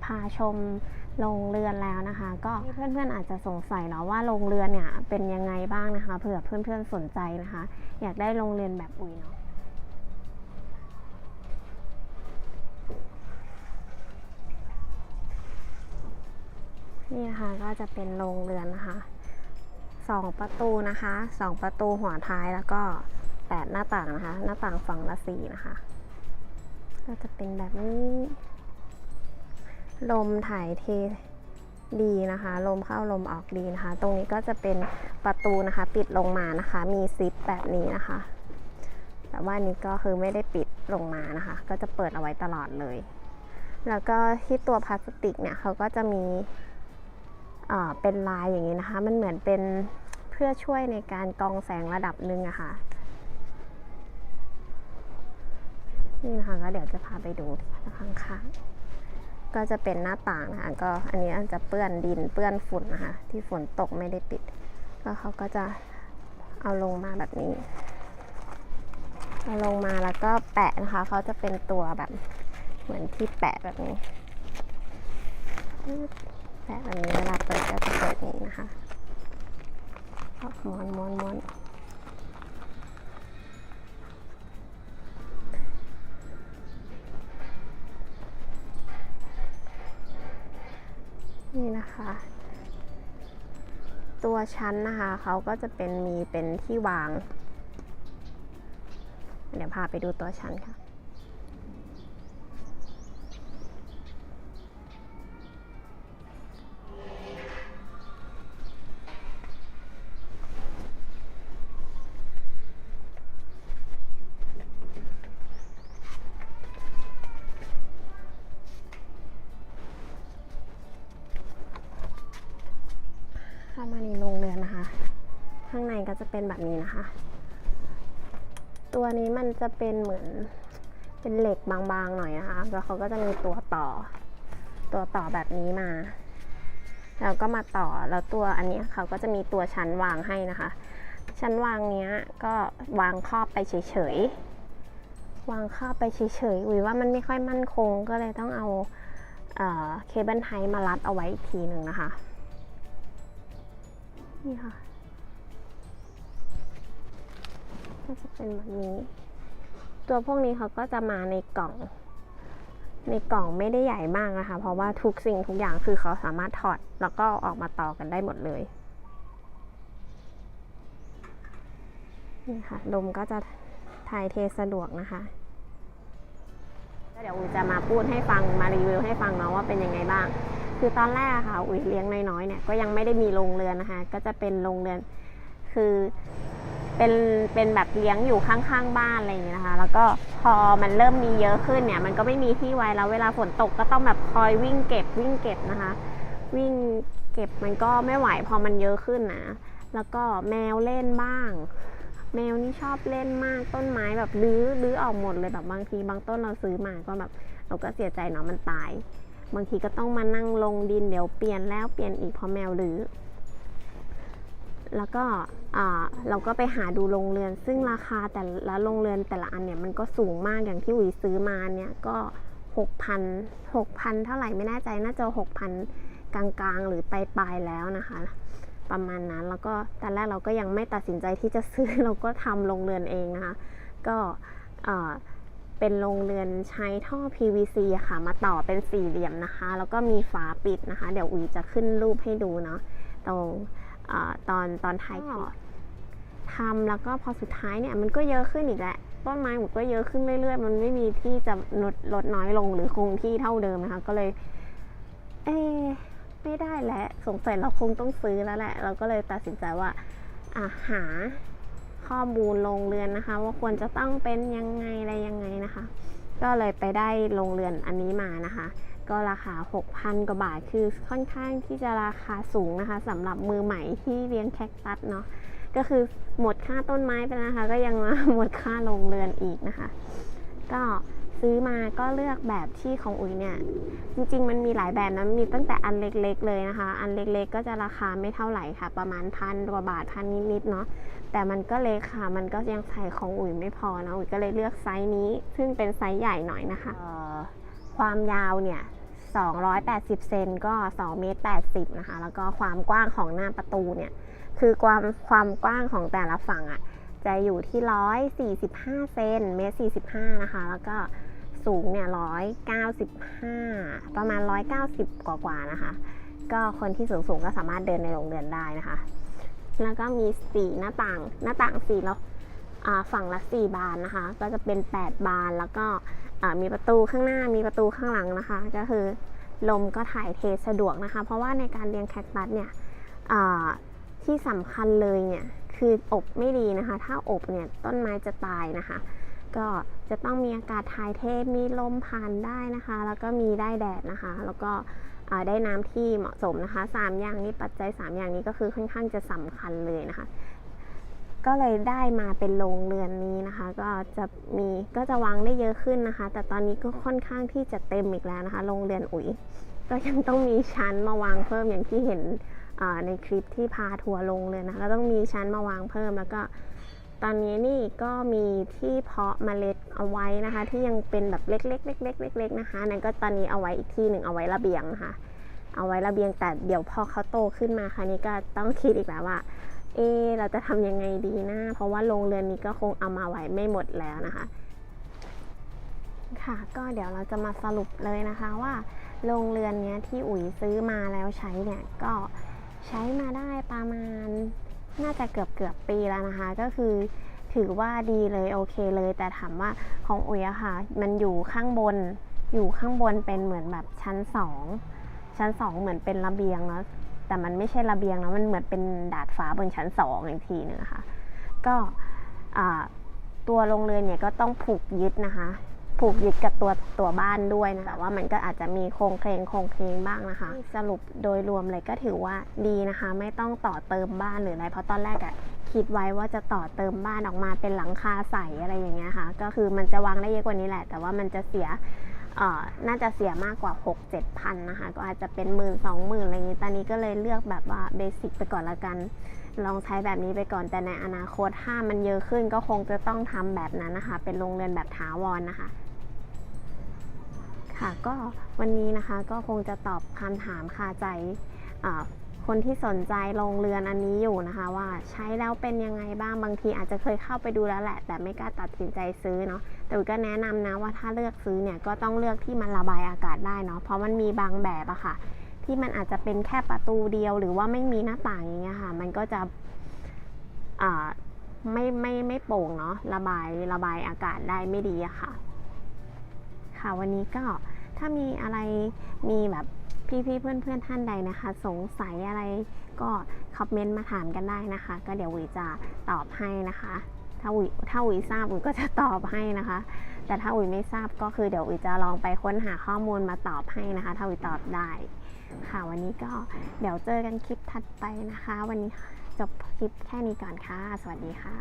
พาชมโรงเรือนแล้วนะคะก็เพื่อนๆอาจจะสงสัยเนาะว่าโรงเรือนเนี่ยเป็นยังไงบ้างนะคะเผื่อเพื่อนๆสนใจนะคะอยากได้โรงเรือนแบบอุ๋ยเนาะนี่นะคะก็จะเป็นโรงเรือนนะคะ2 ประตูนะคะ2 ประตูหัวท้ายแล้วก็8 หน้าต่างนะคะหน้าต่างฝั่งละ4นะคะก็จะเป็นแบบนี้ลมถ่ายเทดีนะคะลมเข้าลมออกดีนะคะตรงนี้ก็จะเป็นประตูนะคะปิดลงมานะคะมีซิปแบบนี้นะคะแต่ว่านี้ก็คือไม่ได้ปิดลงมานะคะก็จะเปิดเอาไว้ตลอดเลยแล้วก็ที่ตัวพลาสติกเนี่ยเขาก็จะมีเป็นลายอย่างนี้นะคะมันเหมือนเป็นเพื่อช่วยในการกรองแสงระดับหนึ่งอะค่ะนี่นะคะก็เดี๋ยวจะพาไปดูข้างๆก็จะเป็นหน้าต่างนะคะก็อันนี้อาจจะเปื้อนดินเปื้อนฝุ่นนะคะที่ฝนตกไม่ได้ปิดแล้วเขาก็จะเอาลงมาแบบนี้เอาลงมาแล้วก็แปะนะคะเขาจะเป็นตัวแบบเหมือนที่แปะแบบนี้แปะแบบนี้เวลาเปิดก็จะเปิดนี้นะคะม้วนนี่นะคะตัวชั้นนะคะเขาก็จะมีเป็นที่วางเดี๋ยวพาไปดูตัวชั้นค่ะเข้ามาในโรงเรือนนะคะข้างในก็จะเป็นแบบนี้นะคะตัวนี้มันจะเป็นเหมือนเป็นเหล็กบางๆหน่อยนะคะแล้วเขาก็จะมีตัวต่อแบบนี้มาแล้วก็มาต่อแล้วตัวอันนี้เขาก็จะมีตัวชั้นวางให้นะคะชั้นวางเนี้ยก็วางครอบไปเฉยๆวางครอบไปเฉยๆว่ามันไม่ค่อยมั่นคงก็เลยต้องเอาเคเบิลไทมารัดเอาไว้อีกทีหนึ่งนะคะนี่ค่ะก็จะเป็นแบบนี้ตัวพวกนี้เขาก็จะมาในกล่องไม่ได้ใหญ่มากนะคะเพราะว่าทุกสิ่งทุกอย่างคือเขาสามารถถอดแล้วก็ออกมาต่อกันได้หมดเลยนี่ค่ะลมก็จะถ่ายเทสะดวกนะคะเดี๋ยวอุ๋ยจะมาพูดให้ฟังมารีวิวให้ฟังเนาะว่าเป็นยังไงบ้างคือตอนแรกค่ะอุ๋ยเลี้ยงน้อยๆเนี่ยก็ยังไม่ได้มีโรงเรือนนะคะก็จะเป็นโรงเรือนคือเป็นแบบเลี้ยงอยู่ข้างๆบ้านอะไรอย่างเงี้ยนะคะแล้วก็พอมันเริ่มมีเยอะขึ้นเนี่ยมันก็ไม่มีที่ไว้แล้วเวลาฝนตกก็ต้องแบบคอยวิ่งเก็บนะคะวิ่งเก็บมันก็ไม่ไหวพอมันเยอะขึ้นนะแล้วก็แมวเล่นบ้างแมวนี่ชอบเล่นมากต้นไม้แบบรื้อออกหมดเลยแบบบางทีบางต้นเราซื้อมาก็แบบเราก็เสียใจเนาะมันตายบางทีก็ต้องมานั่งลงดินเดี๋ยวเปลี่ยนแล้วเปลี่ยนอีกเพราะแมวรื้อแล้วก็เราก็ไปหาดูโรงเรือนซึ่งราคาแต่ละโรงเรือนแต่ละอันเนี่ยมันก็สูงมากอย่างที่อุ๋ยซื้อมาเนี่ยก็6,000เท่าไหร่ไม่แน่ใจน่าจะ6,000กลางๆหรือปลายแล้วนะคะประมาณนั้นแล้วก็ตอนแรกเราก็ยังไม่ตัดสินใจที่จะซื้อเราก็ทำโรงเรือนเองนะคะก็เป็นโรงเรือนใช้ท่อ PVC ค่ะมาต่อเป็นสี่เหลี่ยมนะคะแล้วก็มีฝาปิดนะคะเดี๋ยวอุ๋ยจะขึ้นรูปให้ดูเนาะตรงตอนท้ายคลิปทำแล้วก็พอสุดท้ายเนี่ยมันก็เยอะขึ้นอีกแล้วต้นไม้ผมก็เยอะขึ้นเรื่อยๆมันไม่มีที่จะลดน้อยลงหรือคงที่เท่าเดิมนะคะก็เลยไม่ได้แล้วสงสัยเราคงต้องซื้อแล้วแหละเราก็เลยตัดสินใจว่าหาข้อมูลโรงเรือนนะคะว่าควรจะต้องเป็นยังไงอะไรยังไงนะคะก็เลยไปได้โรงเรือนอันนี้มานะคะก็ราคา 6,000 กว่าบาทคือค่อนข้างที่จะราคาสูงนะคะสำหรับมือใหม่ที่เลี้ยงแคคตัสเนาะก็คือหมดค่าต้นไม้ไปนะคะก็ยังมาหมดค่าโรงเรือนอีกนะคะก็ซื้อมาก็เลือกแบบที่ของอุ๋ยเนี่ยจริงๆมันมีหลายแบบนะมีตั้งแต่อันเล็กๆเลยนะคะอันเล็กๆก็จะราคาไม่เท่าไหร่ค่ะประมาณ1,000 กว่าบาท1,000นิดๆเนาะแต่มันก็เล็กค่ะมันก็ยังใส่ของอุ๋ยไม่พอนะอุ๋ยก็เลยเลือกไซส์นี้ซึ่งเป็นไซส์ใหญ่หน่อยนะคะความยาวเนี่ย 280 เซนก็2เมตร80นะคะแล้วก็ความกว้างของหน้าประตูเนี่ยคือความกว้างของแต่ละฝั่งอ่ะจะอยู่ที่145 เซนเมตร45นะคะแล้วก็สูงเนี่ย195ประมาณ190กว่านะคะก็คนที่สูงก็สามารถเดินในโรงเรือนได้นะคะแล้วก็มี4หน้าต่าง4แล้วฝั่งละ4บานนะคะก็จะเป็น8บานแล้วก็มีประตูข้างหน้ามีประตูข้างหลังนะคะก็คือลมก็ถ่ายเทสะดวกนะคะเพราะว่าในการเลี้ยงแคคตัสเนี่ยที่สำคัญเลยเนี่ยคืออบไม่ดีนะคะถ้าอบเนี่ยต้นไม้จะตายนะคะก็จะต้องมีอากาศถ่ายเทมีลมผ่านได้นะคะแล้วก็มีได้แดดนะคะแล้วก็ได้น้ำที่เหมาะสมนะคะ3อย่างนี้ปัจจัย3อย่างนี้ก็คือค่อนข้างจะสำคัญเลยนะคะก็เลยได้มาเป็นโรงเรือนนี้นะคะก็จะวางได้เยอะขึ้นนะคะแต่ตอนนี้ก็ค่อนข้างที่จะเต็มอีกแล้วนะคะโรงเรือนอุ๋ยก็ยังต้องมีชั้นมาวางเพิ่มอย่างที่เห็นในคลิปที่พาทัวร์ลงเลยนะคะก็ต้องมีชั้นมาวางเพิ่มแล้วก็ตอนนี้นี่ก็มีที่เพาะเมล็ดเอาไว้นะคะที่ยังเป็นแบบเล็กๆนะคะนั่นก็ตอนนี้เอาไว้อีกที่หนึ่งเอาไว้ระเบียงนะคะเอาไว้ระเบียงแต่เดี๋ยวพอเขาโตขึ้นมาค่ะนี่ก็ต้องคิดอีกแล้วว่าเราจะทำยังไงดีนะเพราะว่าโรงเรือนนี้ก็คงเอามาไว้ไม่หมดแล้วนะคะค่ะก็เดี๋ยวเราจะมาสรุปเลยนะคะว่าโรงเรือนนี้ที่อุ๋ยซื้อมาแล้วใช้เนี่ยก็ใช้มาได้ประมาณน่าจะเกือบปีแล้วนะคะก็คือถือว่าดีเลยโอเคเลยแต่ถามว่าของอุ๋ยอะค่ะมันอยู่ข้างบนเป็นเหมือนแบบชั้น2เหมือนเป็นระเบียงเนาะแต่มันไม่ใช่ระเบียงนะมันเหมือนเป็นดาดฟ้าบนชั้น2อีกทีนึงนะคะก็ตัวโรงเรือนเนี่ยก็ต้องผูกยึดนะคะผูกยึดกับตัวบ้านด้วยนะแต่ว่ามันก็อาจจะมีโครงเคลงบ้างนะคะสรุปโดยรวมเลยก็ถือว่าดีนะคะไม่ต้องต่อเติมบ้านหรืออะไรเพราะตอนแรกอะคิดไว้ว่าจะต่อเติมบ้านออกมาเป็นหลังคาใสอะไรอย่างเงี้ยค่ะก็คือมันจะวางได้เยอะกว่านี้แหละแต่ว่ามันจะเสียน่าจะเสียมากกว่า 6-7 พันนะคะก็อาจจะเป็น10,000-20,000อะไรอย่างนี้ตอนนี้ก็เลยเลือกแบบว่าเบสิกไปก่อนละกันลองใช้แบบนี้ไปก่อนแต่ในอนาคตถ้ามันเยอะขึ้นก็คงจะต้องทำแบบนั้นนะคะเป็นโรงเรือนแบบถาวรนะคะค่ะก็วันนี้นะคะก็คงจะตอบคำถามคาใจคนที่สนใจโรงเรือนอันนี้อยู่นะคะว่าใช้แล้วเป็นยังไงบ้างบางทีอาจจะเคยเข้าไปดูแล้วแหละแต่ไม่กล้าตัดสินใจซื้อเนาะแต่ก็แนะนำนะว่าถ้าเลือกซื้อเนี่ยก็ต้องเลือกที่มันระบายอากาศได้เนาะเพราะมันมีบางแบบอะค่ะที่มันอาจจะเป็นแค่ประตูเดียวหรือว่าไม่มีหน้าต่างอย่างเงี้ยค่ะมันก็จะไม่โปร่งเนาะระบายอากาศได้ไม่ดีอะค่ะค่ะวันนี้ก็ถ้ามีอะไรมีแบบพี่เพื่อนท่านใดนะคะสงสัยอะไรก็คอมเมนต์มาถามกันได้นะคะก็เดี๋ยวอุ๋ยจะตอบให้นะคะถ้าอุ๋ยทราบอุ๋ยก็จะตอบให้นะคะแต่ถ้าอุ๋ยไม่ทราบก็คือเดี๋ยวอุ๋ยจะลองไปค้นหาข้อมูลมาตอบให้นะคะถ้าอุ๋ยตอบได้ค่ะวันนี้ก็เดี๋ยวเจอกันคลิปถัดไปนะคะวันนี้จบคลิปแค่นี้ก่อนค่ะสวัสดีค่ะ